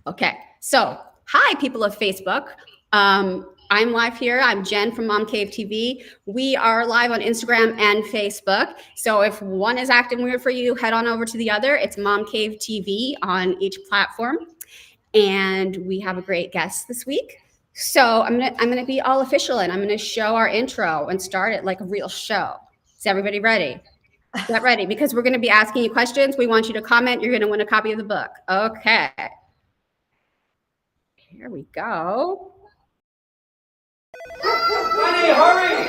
Okay, so hi, people of Facebook. I'm live here. I'm Jen from MomCave TV. We are live on Instagram and Facebook. So if one is acting weird for you, head on over to the other. It's MomCave TV on each platform. And we have a great guest this week. So I'm gonna be all official and I'm gonna show our intro and start it like a real show. Is everybody ready? Get ready because we're gonna be asking you questions. We want you to comment. You're gonna win a copy of the book. Okay. Here we go. Honey, hurry!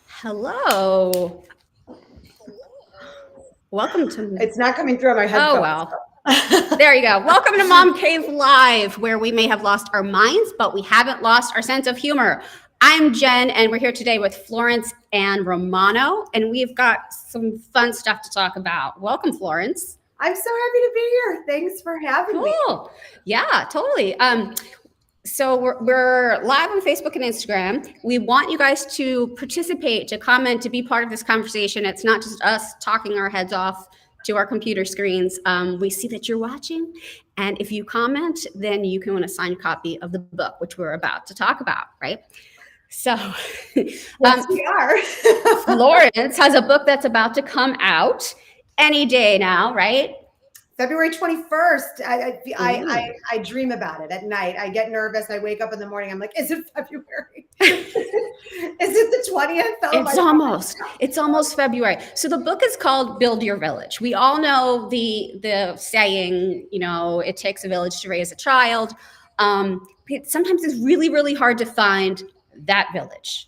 Hello. Welcome to. It's not coming through on my headphones. Oh, well. There you go. Welcome to MomCave Live, where we may have lost our minds, but we haven't lost our sense of humor. I'm Jen, and we're here today with Florence and Romano, and we've got some fun stuff to talk about. Welcome, Florence. I'm so happy to be here. Thanks for having me. Cool. Yeah, totally. So we're live on Facebook and Instagram. We want you guys to participate, to comment, to be part of this conversation. It's not just us talking our heads off to our computer screens. We see that you're watching. And if you comment, then you can win a signed copy of the book, which we're about to talk about, right? So Yes, we are. Florence has a book that's about to come out any day now, right? February 21st. I dream about it at night. I get nervous. I wake up in the morning. I'm like, is it February? Is it the 20th? Oh, It's almost February. So the book is called Build Your Village. We all know the saying, you know, it takes a village to raise a child. Sometimes it's really, really hard to find that village.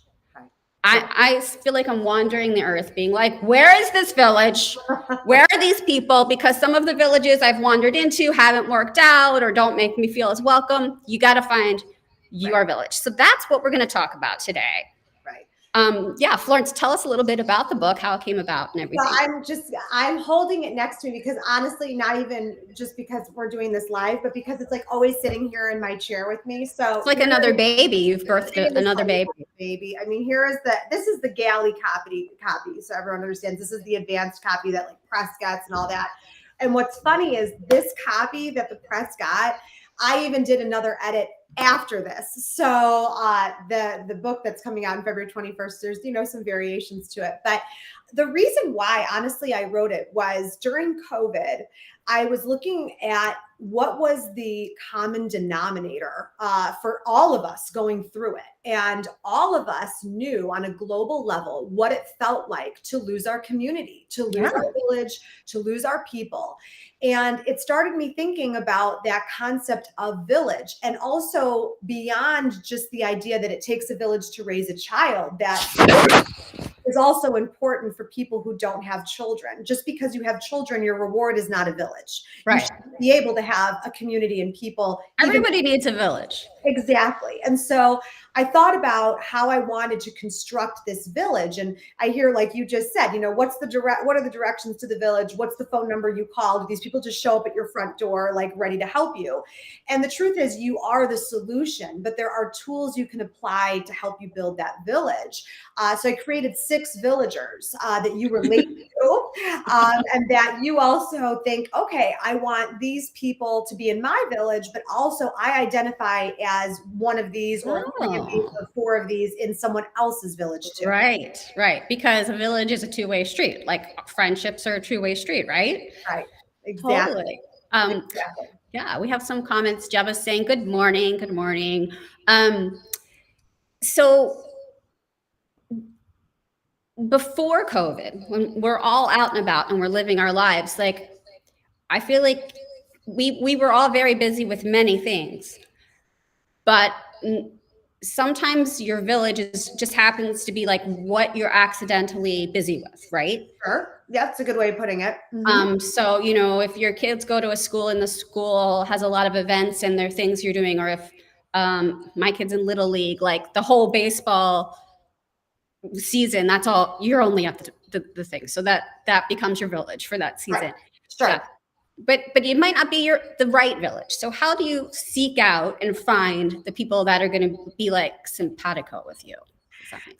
I feel like I'm wandering the earth being like, where is this village? Where are these people? Because some of the villages I've wandered into haven't worked out or don't make me feel as welcome. You got to find your village. So that's what we're going to talk about today. Right. Yeah, Florence, tell us a little bit about the book, how it came about and everything. Well, I'm holding it next to me because honestly, not even just because we're doing this live, but because it's like always sitting here in my chair with me. So it's like another baby. You've birthed another baby. I mean, this is the galley copy. So everyone understands this is the advanced copy that like press gets and all that. And what's funny is this copy that the press got, I even did another edit after this. So the book that's coming out on February 21st, there's, some variations to it. But the reason why, honestly, I wrote it was during COVID, I was looking at what was the common denominator for all of us going through it. And all of us knew on a global level what it felt like to lose our community, to lose our village, to lose our people. And it started me thinking about that concept of village, and also beyond just the idea that it takes a village to raise a child, that is also important for people who don't have children. Just because you have children, your reward is not a village. Right. You should be able to have a community and people. Everybody needs a village. Exactly. And so I thought about how I wanted to construct this village. And I hear, like you just said, what are the directions to the village? What's the phone number you call? Do these people just show up at your front door, like ready to help you? And the truth is you are the solution, but there are tools you can apply to help you build that village. So I created 6 villagers that you relate to, and that you also think, okay, I want these people to be in my village, but also I identify as one of these or 3 of these or 4 of these in someone else's village too. Right. Because a village is a two-way street. Like friendships are a two-way street, right? Right. Exactly. Totally. Exactly. Yeah, we have some comments. Java's saying, good morning. So before COVID, when we're all out and about and we're living our lives, like I feel like we were all very busy with many things, but sometimes your village just happens to be like what you're accidentally busy with, right? Sure. Yeah, that's a good way of putting it. So, if your kids go to a school and the school has a lot of events and there are things you're doing, or if my kids in Little League, like the whole baseball season, that's all, you're only at the thing. So that becomes your village for that season. Right. Sure. but it might not be the right village. So how do you seek out and find the people that are going to be like simpatico with you?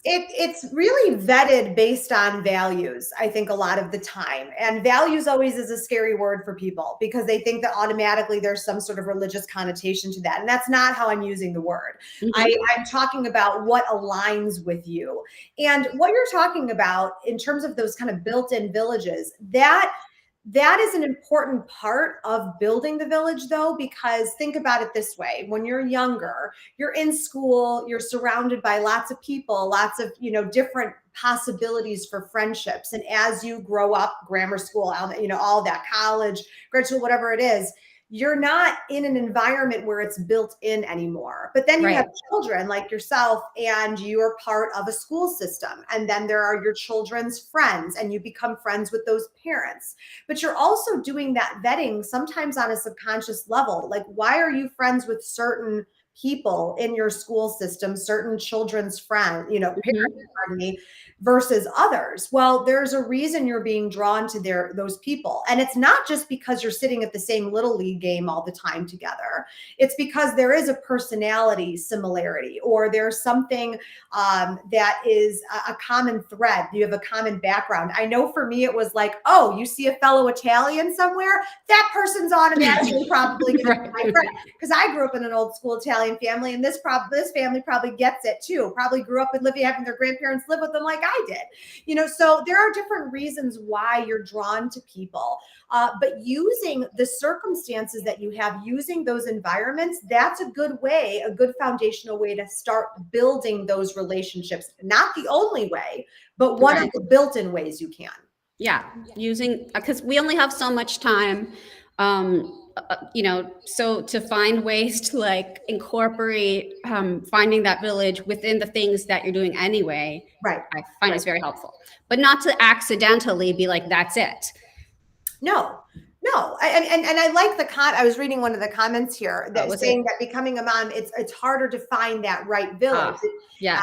It's really vetted based on values, I think, a lot of the time. And values always is a scary word for people because they think that automatically there's some sort of religious connotation to that. And that's not how I'm using the word. I'm talking about what aligns with you. And what you're talking about in terms of those kind of built-in villages, that is an important part of building the village, though, because think about it this way. When you're younger, you're in school, you're surrounded by lots of people, lots of, different possibilities for friendships. And as you grow up, grammar school, all that, college, grad school, whatever it is, you're not in an environment where it's built in anymore. But then you have children like yourself and you're part of a school system. And then there are your children's friends and you become friends with those parents. But you're also doing that vetting sometimes on a subconscious level. Like, why are you friends with certain people in your school system, certain children's friends, parents, pardon me, versus others? Well, there's a reason you're being drawn to those people. And it's not just because you're sitting at the same little league game all the time together. It's because there is a personality similarity, or there's something that is a common thread. You have a common background. I know for me, it was like, oh, you see a fellow Italian somewhere, that person's automatically probably going to be my friend. Because I grew up in an old school Italian family, and this family probably gets it too. Probably grew up with having their grandparents live with them like I did. So there are different reasons why you're drawn to people. But using the circumstances that you have, using those environments, that's a good way, a good foundational way to start building those relationships. Not the only way, but one of the built-in ways you can. Yeah, using, because we only have so much time. So to find ways to like incorporate finding that village within the things that you're doing anyway, right? I find is very helpful, but not to accidentally be like, that's it. No. And I like I was reading one of the comments here that was saying that becoming a mom, it's harder to find that right village. Yes.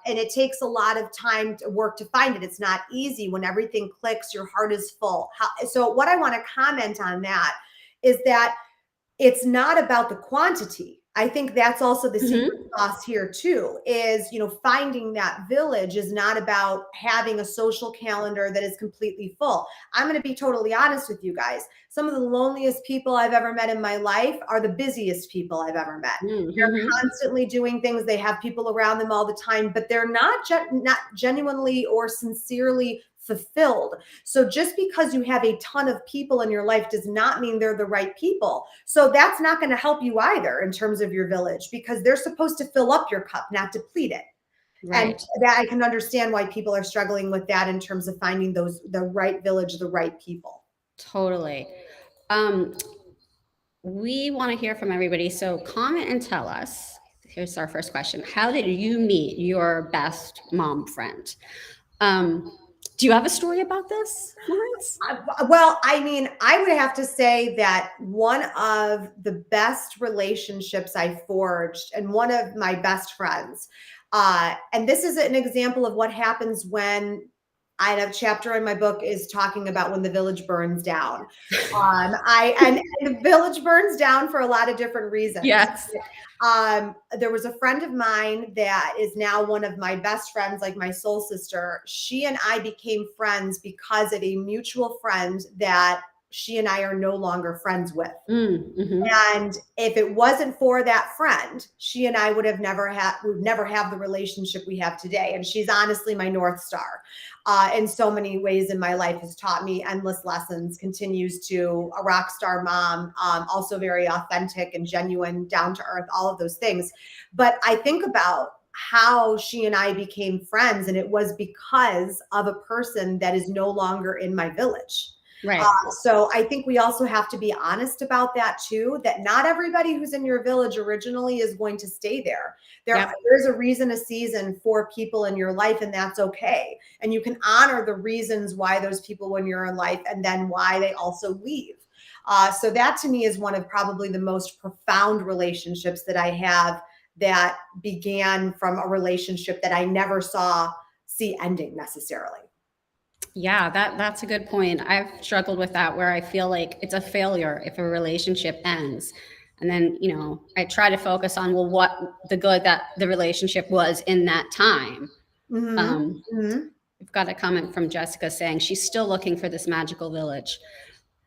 And it takes a lot of time to work to find it. It's not easy when everything clicks, your heart is full. So what I want to comment on that is that it's not about the quantity. I think that's also the secret sauce here too, is, finding that village is not about having a social calendar that is completely full. I'm going to be totally honest with you guys. Some of the loneliest people I've ever met in my life are the busiest people I've ever met. They're constantly doing things. They have people around them all the time, but they're not genuinely or sincerely fulfilled. So just because you have a ton of people in your life does not mean they're the right people. So that's not going to help you either in terms of your village, because they're supposed to fill up your cup, not deplete it. Right. And that I can understand why people are struggling with that in terms of finding the right village, the right people. Totally. We want to hear from everybody. So comment and tell us. Here's our first question. How did you meet your best mom friend? Do you have a story about this, Florence? Well, I mean, I would have to say that one of the best relationships I forged, and one of my best friends, and this is an example of what happens when I have a chapter in my book is talking about when the village burns down. And the village burns down for a lot of different reasons. Yes. There was a friend of mine that is now one of my best friends, like my soul sister. She and I became friends because of a mutual friend that she and I are no longer friends with. And if it wasn't for that friend, she and I would never have the relationship we have today. And she's honestly my North Star. In so many ways in my life, has taught me endless lessons, continues to a rock star mom, also very authentic and genuine, down to earth, all of those things. But I think about how she and I became friends, and it was because of a person that is no longer in my village. Right. So I think we also have to be honest about that too, that not everybody who's in your village originally is going to stay there. There's a reason, a season for people in your life, and that's okay. And you can honor the reasons why those people when you're in life, and then why they also leave. So that to me is one of probably the most profound relationships that I have, that began from a relationship that I never see ending necessarily. Yeah, that's a good point. I've struggled with that where I feel like it's a failure if a relationship ends. And then, I try to focus on, well, what the good that the relationship was in that time. Mm-hmm. Um, Mm-hmm. I've got a comment from Jessica saying she's still looking for this magical village.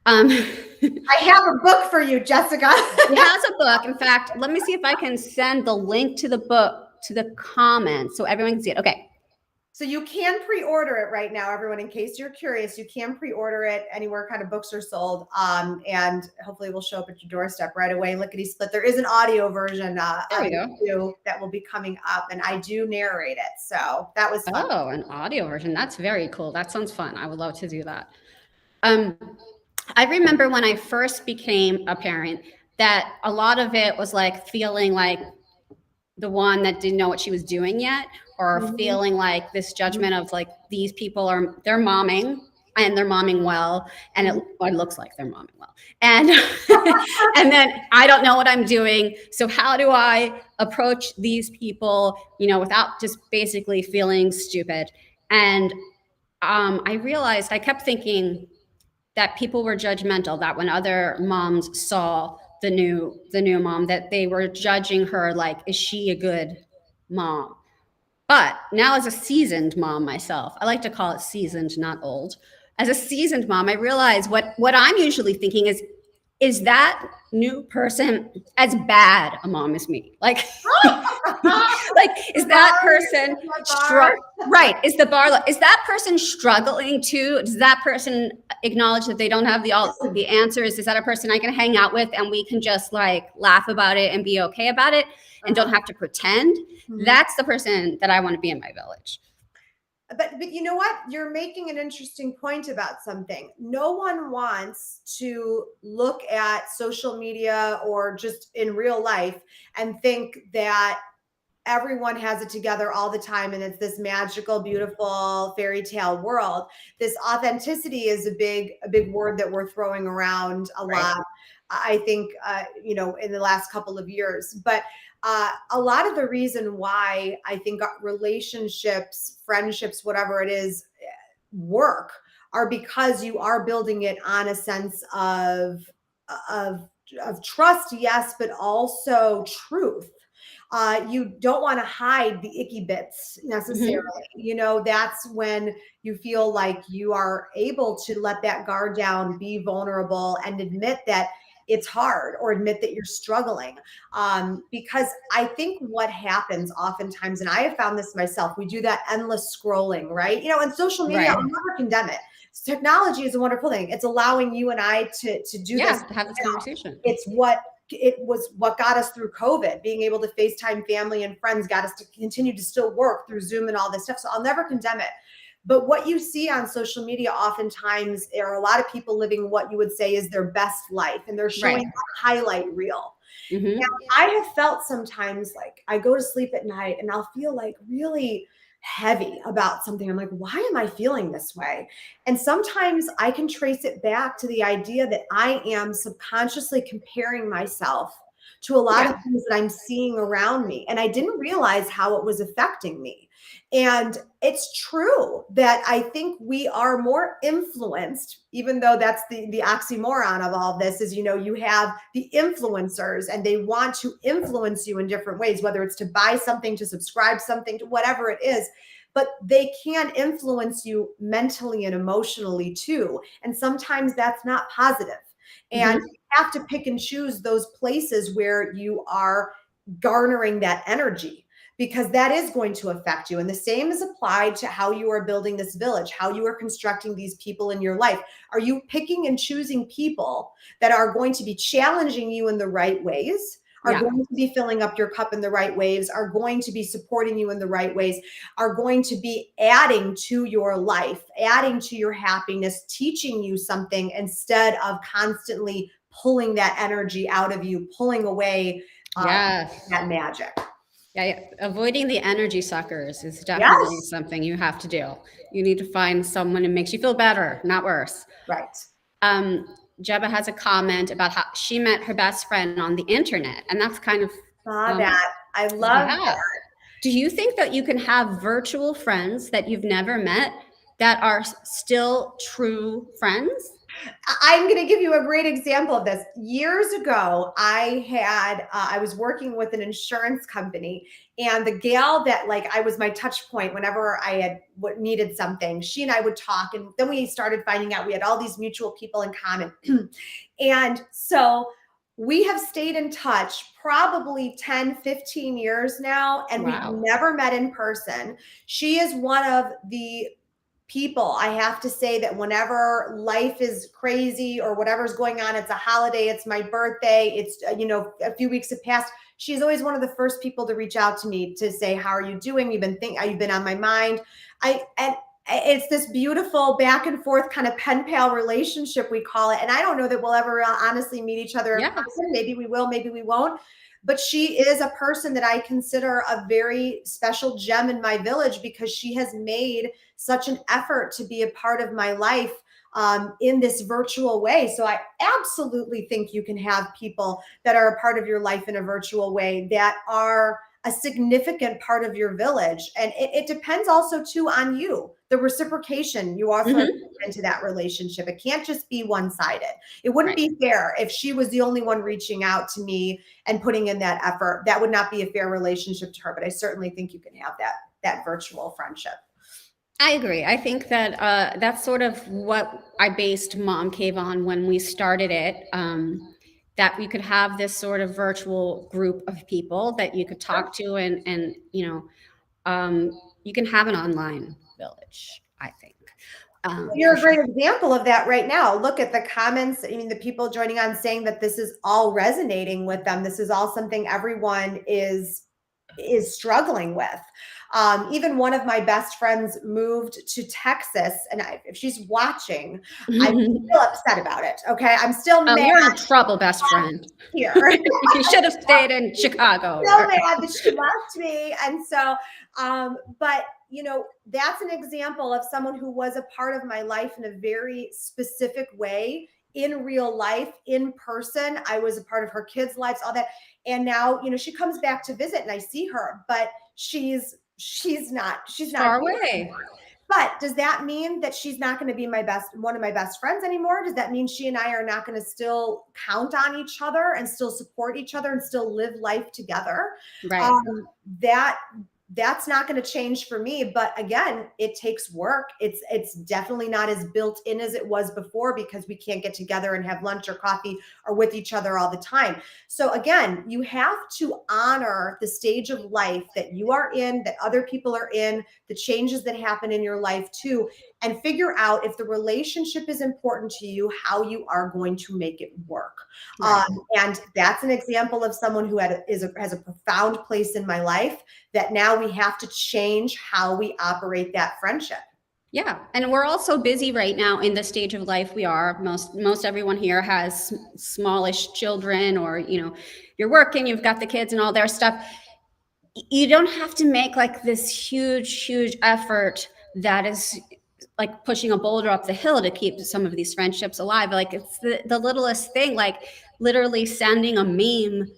Um, I have a book for you, Jessica. He has a book. In fact, let me see if I can send the link to the book to the comments so everyone can see it. Okay. So you can pre-order it right now, everyone. In case you're curious, you can pre-order it anywhere kind of books are sold, and hopefully it will show up at your doorstep right away. Lickety split. There is an audio version There we go. that will be coming up, and I do narrate it. So that was fun. Oh, an audio version. That's very cool. That sounds fun. I would love to do that. I remember when I first became a parent that a lot of it was like feeling like the one that didn't know what she was doing yet, or feeling like this judgment of like, these people they're momming and they're momming well, and it looks like they're momming well, and and then I don't know what I'm doing, so how do I approach these people without just basically feeling stupid? And I realized, I kept thinking that people were judgmental, that when other moms saw the new mom, that they were judging her like, is she a good mom? But now, as a seasoned mom myself, I like to call it seasoned, not old. As a seasoned mom, I realize what I'm usually thinking is that new person as bad a mom as me? Like, like, is that person right? Is the bar, is that person struggling too? Does that person acknowledge that they don't have the answers? Is that a person I can hang out with and we can just like laugh about it and be okay about it and don't have to pretend? That's the person that I want to be in my village. But you know what? You're making an interesting point about something. No one wants to look at social media or just in real life and think that everyone has it together all the time and it's this magical, beautiful fairy tale world. This authenticity is a big word that we're throwing around a lot. I think in the last couple of years. But a lot of the reason why I think relationships, friendships, whatever it is, work are because you are building it on a sense of trust, yes, but also truth. You don't want to hide the icky bits necessarily. That's when you feel like you are able to let that guard down, be vulnerable, and admit that it's hard, or admit that you're struggling. Because I think what happens oftentimes, and I have found this myself, we do that endless scrolling, right? And social media, I'll never condemn it. Technology is a wonderful thing. It's allowing you and I to do this. To have this conversation. It was what got us through COVID. Being able to FaceTime family and friends got us to continue to still work through Zoom and all this stuff. So I'll never condemn it. But what you see on social media oftentimes are a lot of people living what you would say is their best life, and they're showing a highlight reel. Now, I have felt sometimes like I go to sleep at night and I'll feel like really heavy about something. I'm like, why am I feeling this way? And sometimes I can trace it back to the idea that I am subconsciously comparing myself to a lot of things that I'm seeing around me. And I didn't realize how it was affecting me. And it's true that I think we are more influenced, even though that's the oxymoron of all of this is, you have the influencers and they want to influence you in different ways, whether it's to buy something, to subscribe something, to whatever it is. But they can influence you mentally and emotionally too. And sometimes that's not positive. And you have to pick and choose those places where you are garnering that energy, because that is going to affect you. And the same is applied to how you are building this village, how you are constructing these people in your life. Are you picking and choosing people that are going to be challenging you in the right ways, are going to be filling up your cup in the right ways, are going to be supporting you in the right ways, are going to be adding to your life, adding to your happiness, teaching you something instead of constantly pulling that energy out of you, pulling away that magic. Yeah, avoiding the energy suckers is definitely something you have to do. You need to find someone who makes you feel better, not worse. Right. Jeba has a comment about how she met her best friend on the internet, and that's kind of that. I love that. Do you think that you can have virtual friends that you've never met that are still true friends? I'm going to give you a great example of this. Years ago, I was working with an insurance company, and the gal that like I was my touch point whenever I had needed something. She and I would talk, and then we started finding out we had all these mutual people in common, and so we have stayed in touch probably 10, 15 years now, and we've Wow. never met in person. She is one of the people I have to say that whenever life is crazy or whatever's going on, it's a holiday, it's my birthday, it's a few weeks have passed, she's always one of the first people to reach out to me to say, how are you doing? You've been on my mind. And it's this beautiful back and forth kind of pen pal relationship, we call it. And I don't know that we'll ever honestly meet each other in Yes. person. Maybe we will, maybe we won't. But she is a person that I consider a very special gem in my village because she has made such an effort to be a part of my life in this virtual way. So I absolutely think you can have people that are a part of your life in a virtual way that are a significant part of your village. And it depends also too on you, the reciprocation you also have to put into that relationship. It can't just be one-sided. It wouldn't be fair if she was the only one reaching out to me and putting in that effort. That would not be a fair relationship to her, but I certainly think you can have that virtual friendship. I agree. I think that that's sort of what I based MomCave on when we started it. That you could have this sort of virtual group of people that you could talk to, and you can have an online village, I think. You're a great example of that right now. Look at the comments. I mean, the people joining on saying that this is all resonating with them. This is all something everyone is struggling with. Even one of my best friends moved to Texas, and if she's watching, I'm still upset about it. Okay, I'm still mad. You're in trouble, best friend. Here, you should have stayed in Chicago. Still mad that she left me, and so, but that's an example of someone who was a part of my life in a very specific way. In real life, in person, I was a part of her kids' lives, all that. And now, she comes back to visit and I see her, but she's not far away. But does that mean that she's not going to be one of my best friends anymore? Does that mean she and I are not going to still count on each other and still support each other and still live life together? Right. That's not going to change for me. But again, it takes work. It's definitely not as built in as it was before because we can't get together and have lunch or coffee or with each other all the time. So again, you have to honor the stage of life that you are in, that other people are in, the changes that happen in your life too, and figure out if the relationship is important to you, how you are going to make it work. Right. And that's an example of someone who has a profound place in my life that now we have to change how we operate that friendship. Yeah. And we're all so busy right now in the stage of life we are. Most everyone here has smallish children, or, you're working, you've got the kids and all their stuff. You don't have to make like this huge effort that is like pushing a boulder up the hill to keep some of these friendships alive. Like it's the littlest thing, like literally sending a meme,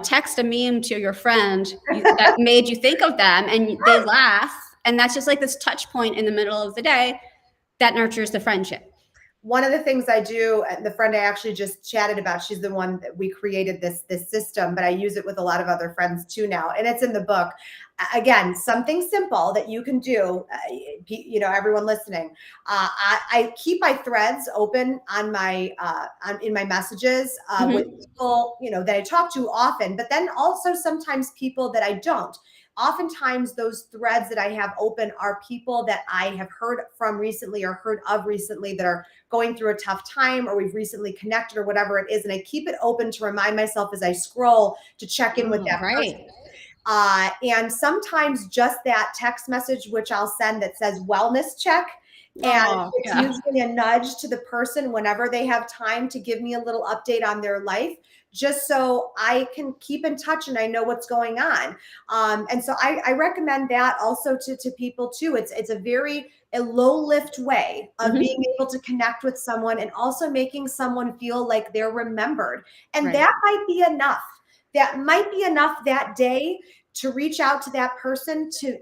text a meme to your friend that made you think of them and they laugh. And that's just like this touch point in the middle of the day that nurtures the friendship. One of the things I do, the friend I actually just chatted about, she's the one that we created this system, but I use it with a lot of other friends too now. And it's in the book. Again, something simple that you can do, everyone listening. I keep my threads open on my in my messages with people, that I talk to often, but then also sometimes people that I don't. Oftentimes those threads that I have open are people that I have heard from recently or heard of recently that are going through a tough time, or we've recently connected or whatever it is. And I keep it open to remind myself as I scroll to check in with that person. And sometimes just that text message, which I'll send that says wellness check. And it's usually a nudge to the person whenever they have time to give me a little update on their life, just so I can keep in touch and I know what's going on. And so I recommend that also to people too. It's a low lift way of being able to connect with someone and also making someone feel like they're remembered. And that might be enough. That might be enough that day to reach out to that person to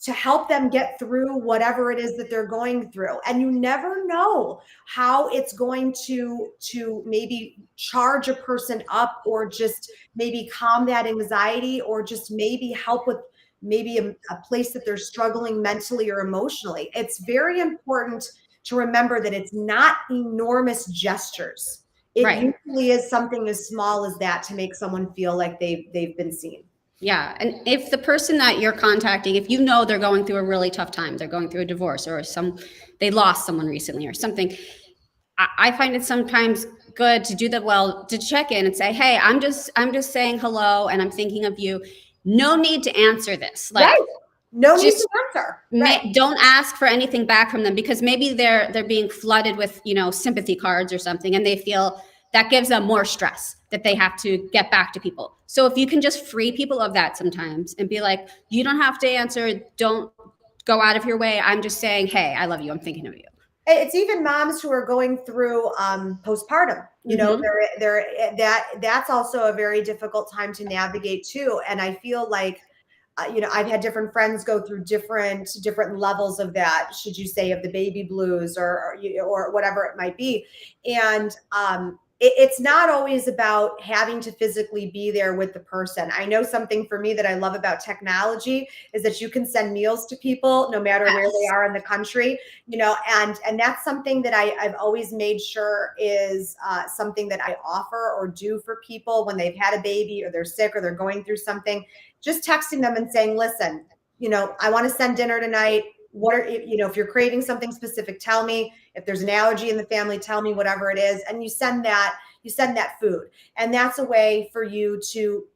to help them get through whatever it is that they're going through. And you never know how it's going to maybe charge a person up, or just maybe calm that anxiety, or just maybe help with maybe a place that they're struggling mentally or emotionally. It's very important to remember that it's not enormous gestures. It usually is something as small as that to make someone feel like they've been seen. Yeah. And if the person that you're contacting, if you know they're going through a really tough time, they're going through a divorce, or they lost someone recently or something, I find it sometimes good to do to check in and say, hey, I'm just saying hello and I'm thinking of you. No need to answer this. Like, right. No need to answer. Right. Don't ask for anything back from them, because maybe they're being flooded with, sympathy cards or something, and they feel that gives them more stress that they have to get back to people. So if you can just free people of that sometimes and be like, you don't have to answer. Don't go out of your way. I'm just saying, hey, I love you. I'm thinking of you. It's even moms who are going through postpartum. That's also a very difficult time to navigate too. And I feel like, I've had different friends go through different levels of that, should you say, of the baby blues or whatever it might be. And it's not always about having to physically be there with the person. I know something for me that I love about technology is that you can send meals to people no matter where they are in the country, and that's something that I've always made sure is something that I offer or do for people when they've had a baby or they're sick or they're going through something. Just texting them and saying, listen, I want to send dinner tonight. If you're craving something specific, tell me. If there's an allergy in the family, tell me, whatever it is. And you send that food. And that's a way for you to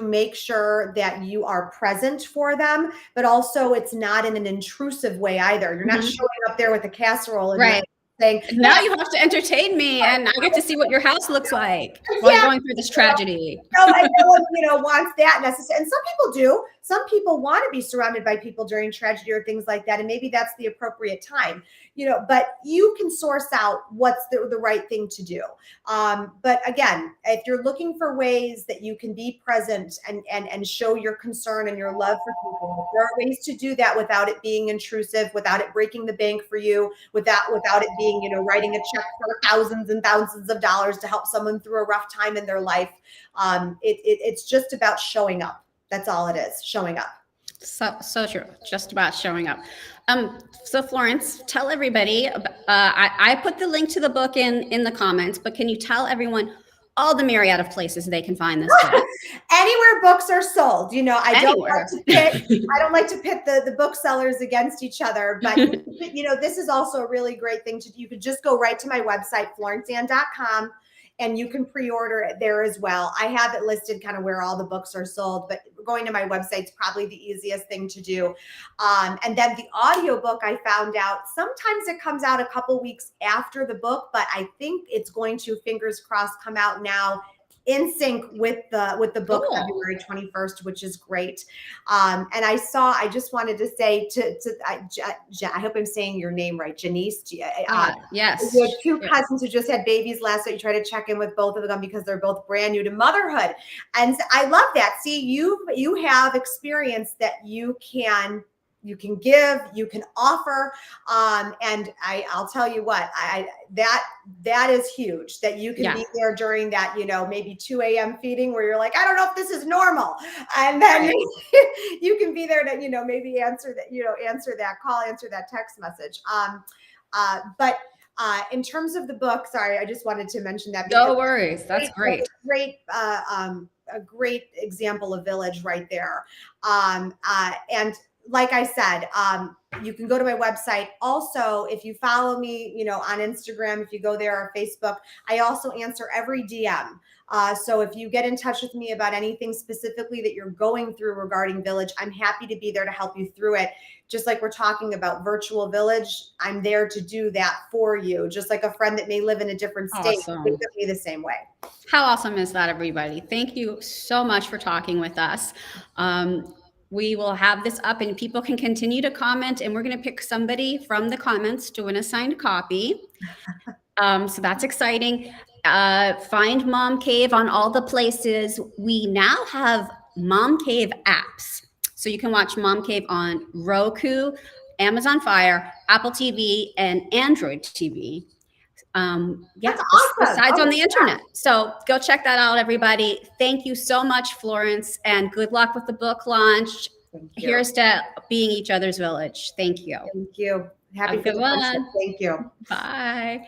make sure that you are present for them, but also it's not in an intrusive way either. You're not showing up there with a casserole and saying, now you have to entertain me and I get to see what your house looks like while I'm going through this tragedy. No one, wants that necessarily. And some people do. Some people want to be surrounded by people during tragedy or things like that. And maybe that's the appropriate time, but you can source out what's the right thing to do. But again, if you're looking for ways that you can be present and show your concern and your love for people, there are ways to do that without it being intrusive, without it breaking the bank for you, without it being, writing a check for thousands and thousands of dollars to help someone through a rough time in their life. It's just about showing up. That's all it is, showing up. So true. Just about showing up. So Florence, tell everybody, I put the link to the book in the comments, but can you tell everyone all the myriad of places they can find this book? Anywhere books are sold. I don't like to pit the booksellers against each other, but this is also a really great thing to do. You could just go right to my website, florenceann.com. And you can pre-order it there as well. I have it listed kind of where all the books are sold, but going to my website is probably the easiest thing to do. And then the audiobook, I found out, sometimes it comes out a couple weeks after the book, but I think it's going to, fingers crossed, come out now in sync with the book, cool. February 21st, which is great. And I just wanted to say I hope I'm saying your name right, Janice. Yes. You had two cousins who just had babies last night. You try to check in with both of them because they're both brand new to motherhood. And I love that. See, you have experience that you can give, you can offer. And I'll tell you what, that is huge, that you can be there during that, maybe 2 a.m. feeding where you're like, I don't know if this is normal. And then you can be there to, maybe answer that call, answer that text message. But in terms of the book, sorry, I just wanted to mention that. No worries. That's great. A great example of Village right there. And like I said, you can go to my website. Also, if you follow me, on Instagram, if you go there, or Facebook, I also answer every DM. So if you get in touch with me about anything specifically that you're going through regarding Village, I'm happy to be there to help you through it. Just like we're talking about virtual Village, I'm there to do that for you. Just like a friend that may live in a different state, think of me the same way. How awesome is that, everybody? Thank you so much for talking with us. We will have this up and people can continue to comment, and we're going to pick somebody from the comments to win a signed copy. So that's exciting. Find MomCave on all the places. We now have MomCave apps. So you can watch Mom Cave on Roku, Amazon Fire, Apple TV, and Android TV. That's awesome. Besides Oh on my the internet. So go check that out, everybody. Thank you so much, Florence, and good luck with the book launch. Thank you. Here's to being each other's village. Thank you. Thank you. Happy Have a for good the friendship. one. Thank you. Bye.